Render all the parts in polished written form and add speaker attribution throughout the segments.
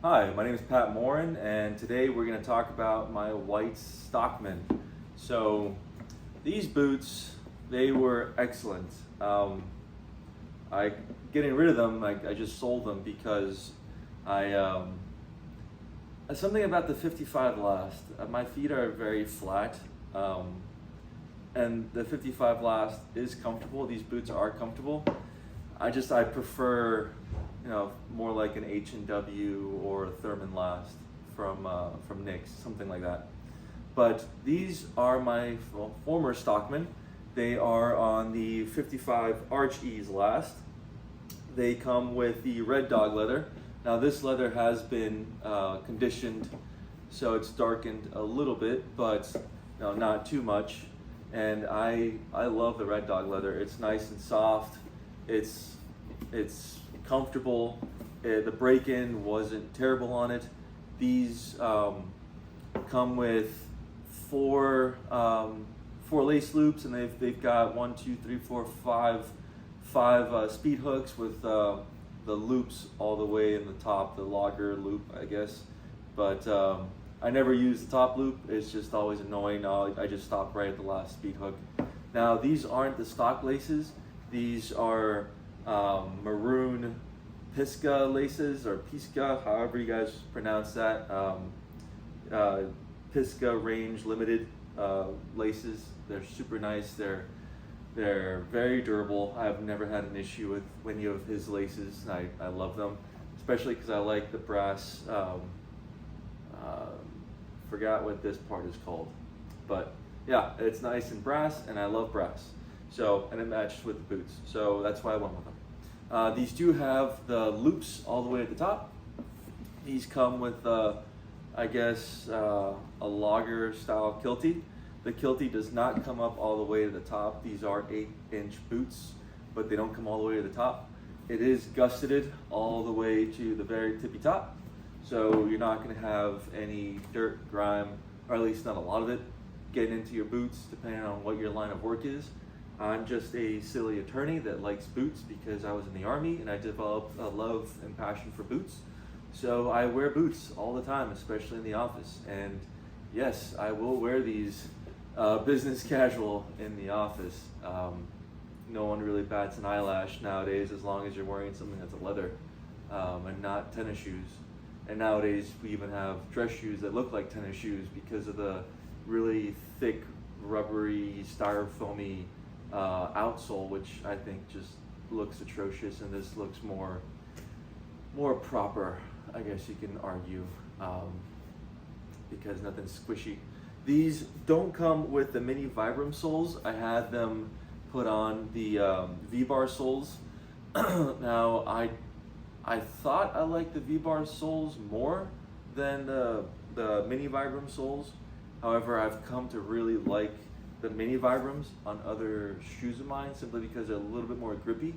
Speaker 1: Hi, my name is Pat Morin, and today we're going to talk about my white Stockman. So, these boots, they were excellent. I getting rid of them. I just sold them because I something about the 55 last. My feet are very flat, and the 55 last is comfortable. These boots are comfortable. I prefer, more like an H&W or a Thurman Last from Nick's, something like that. But these are my former Stockman. They are on the 55 Arch Ease last. They come with the red dog leather. Now this leather has been conditioned, so it's darkened a little bit, but not too much. And I love the red dog leather. It's nice and soft. It's comfortable. The break-in wasn't terrible on it. These come with four lace loops, and they've got 1, 2, 3, 4, 5 speed hooks with the loops all the way in the top, the logger loop, I guess. But I never use the top loop. It's just always annoying. I just stop right at the last speed hook. Now these aren't the stock laces. These are maroon Pisca laces, or Pisca, however you guys pronounce that. Pisca Range Limited laces. They're super nice. They're very durable. I've never had an issue with any of his laces. I love them, especially because I like the brass. Forgot what this part is called, but yeah, it's nice and brass, and I love brass. So, and it matched with the boots, so that's why I went with them. These do have the loops all the way at the top. These come with, I guess, a logger style Kilty. The Kilty does not come up all the way to the top. These are 8-inch boots, but they don't come all the way to the top. It is gusseted all the way to the very tippy top, so you're not going to have any dirt, grime, or at least not a lot of it, getting into your boots, depending on what your line of work is. I'm just a silly attorney that likes boots because I was in the Army and I developed a love and passion for boots. So I wear boots all the time, especially in the office. And yes, I will wear these business casual in the office. No one really bats an eyelash nowadays as long as you're wearing something that's a leather and not tennis shoes. And nowadays we even have dress shoes that look like tennis shoes because of the really thick, rubbery, styrofoamy outsole, which I think just looks atrocious, and this looks more proper, I guess you can argue, because nothing's squishy. These don't come with the mini Vibram soles. I had them put on the V-bar soles. Now I thought I liked the V-bar soles more than the mini Vibram soles. However, I've come to really like the mini Vibrams on other shoes of mine simply because they're a little bit more grippy.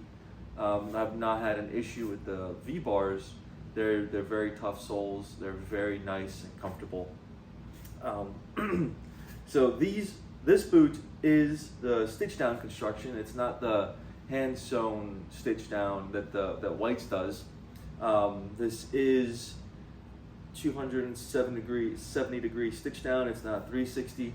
Speaker 1: I've not had an issue with the V-bars. They're very tough soles. They're very nice and comfortable. So this boot is the stitch down construction. It's not the hand sewn stitch down that White's does. This is 270 degree stitch down. It's not 360.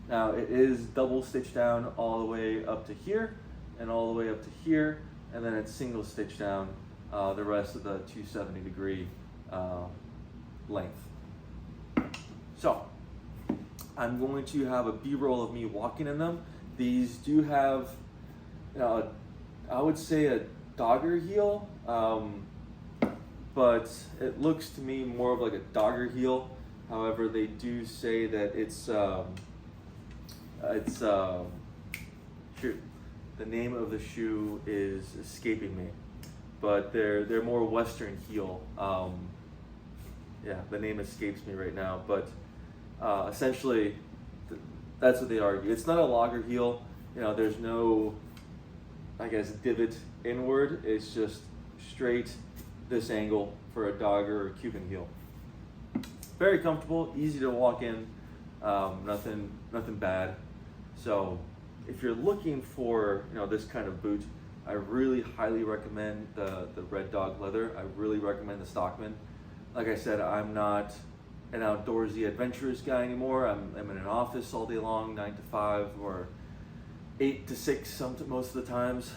Speaker 1: Now it is double stitch down all the way up to here and all the way up to here, and then it's single stitch down the rest of the 270 degree length. So I'm going to have a B-roll of me walking in them. These do have, I would say a dogger heel, but it looks to me more of like a dogger heel. However, they do say that shoot, the name of the shoe is escaping me, but they're more Western heel. Yeah, the name escapes me right now, but essentially that's what they argue. It's not a logger heel. There's no, I guess, divot inward. It's just straight this angle for a dogger or Cuban heel. Very comfortable, easy to walk in, nothing bad. So if you're looking for this kind of boot, I really highly recommend the Red Dog leather. I really recommend the Stockman. Like I said, I'm not an outdoorsy, adventurous guy anymore. I'm in an office all day long, 9 to 5 or 8 to 6 most of the times.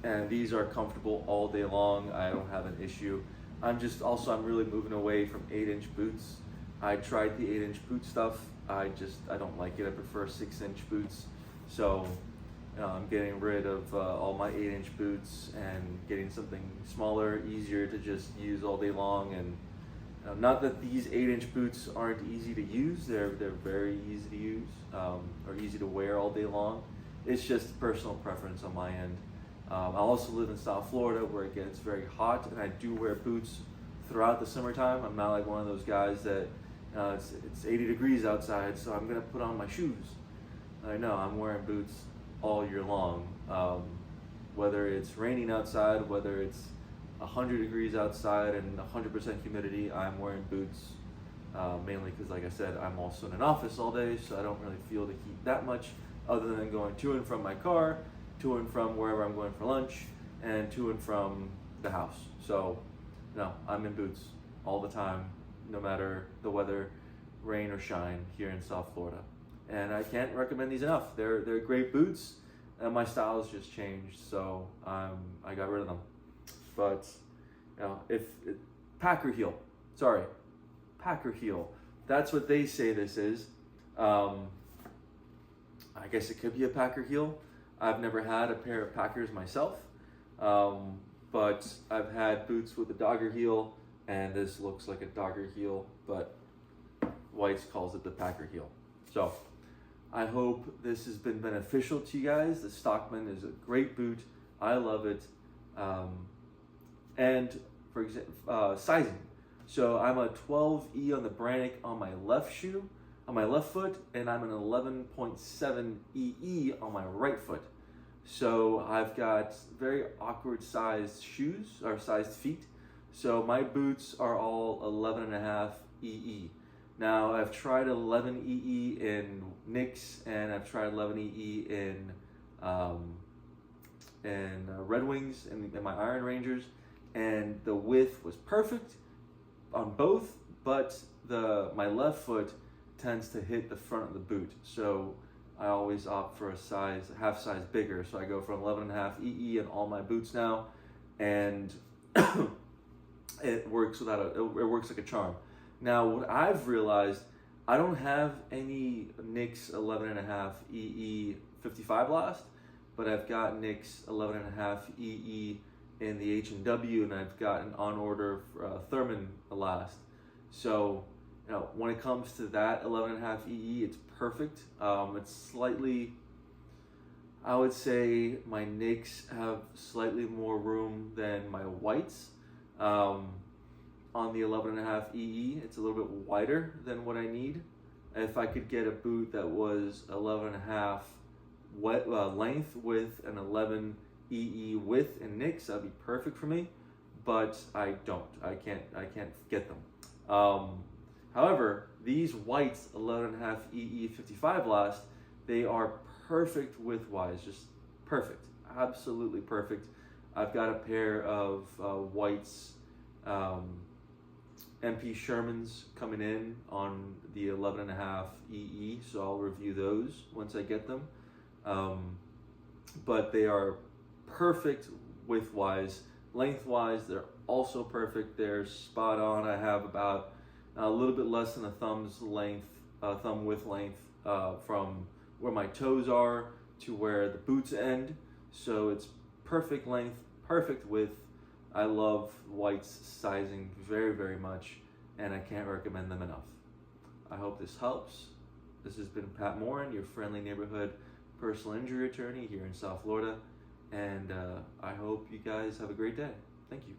Speaker 1: And these are comfortable all day long. I don't have an issue. I'm really moving away from 8-inch boots. I tried the 8-inch boot stuff. I don't like it. I prefer 6-inch boots. So I'm getting rid of all my 8-inch boots and getting something smaller, easier to just use all day long. And not that these 8-inch boots aren't easy to use. They're very easy to use, or easy to wear all day long. It's just personal preference on my end. I also live in South Florida where it gets very hot, and I do wear boots throughout the summertime. I'm not like one of those guys that it's 80 degrees outside, so I'm gonna put on my shoes. No, I'm wearing boots all year long. Whether it's raining outside, whether it's 100 degrees outside and 100% humidity, I'm wearing boots. Mainly because, like I said, I'm also in an office all day, so I don't really feel the heat that much, other than going to and from my car, to and from wherever I'm going for lunch, and to and from the house. So, no, I'm in boots all the time, no matter the weather, rain or shine, here in South Florida. And I can't recommend these enough. They're great boots, and my style's just changed, so I got rid of them. But Packer heel, Packer heel. That's what they say this is. I guess it could be a Packer heel. I've never had a pair of Packers myself, but I've had boots with a dogger heel, and this looks like a dogger heel, but White's calls it the Packer heel. So I hope this has been beneficial to you guys. The Stockman is a great boot. I love it. And for example, sizing. So I'm a 12E on the Brannick on my left shoe, on my left foot, and I'm an 11.7 EE on my right foot. So I've got very awkward sized shoes, or sized feet. So my boots are all 11.5 EE. Now I've tried 11 EE in Knicks, and I've tried 11 EE in Red Wings and in my Iron Rangers, and the width was perfect on both, but my left foot tends to hit the front of the boot, so I always opt for a half size bigger. So I go from 11.5 EE in all my boots now, and it works like a charm. Now what I've realized, I don't have any Knicks 11.5 EE 55 last, but I've got Knicks 11.5 EE in the H&W, and I've gotten on order Thurman last. So when it comes to that 11.5 EE, it's perfect. It's slightly, I would say my Knicks have slightly more room than my Whites. On the 11.5 EE, it's a little bit wider than what I need. If I could get a boot that was 11.5 length with an 11 EE width and Knicks, that'd be perfect for me, but I don't. I can't get them. However, these Whites 11.5 EE 55 last, they are perfect width-wise, just perfect, absolutely perfect. I've got a pair of Whites MP Shermans coming in on the 11.5 EE, so I'll review those once I get them. But they are perfect width-wise. Length-wise, they're also perfect. They're spot on. I have about a little bit less than a thumb width length from where my toes are to where the boots end. So it's perfect length, perfect width. I love White's sizing very, very much, and I can't recommend them enough. I hope this helps. This has been Pat Morin, your friendly neighborhood personal injury attorney here in South Florida, and I hope you guys have a great day. Thank you.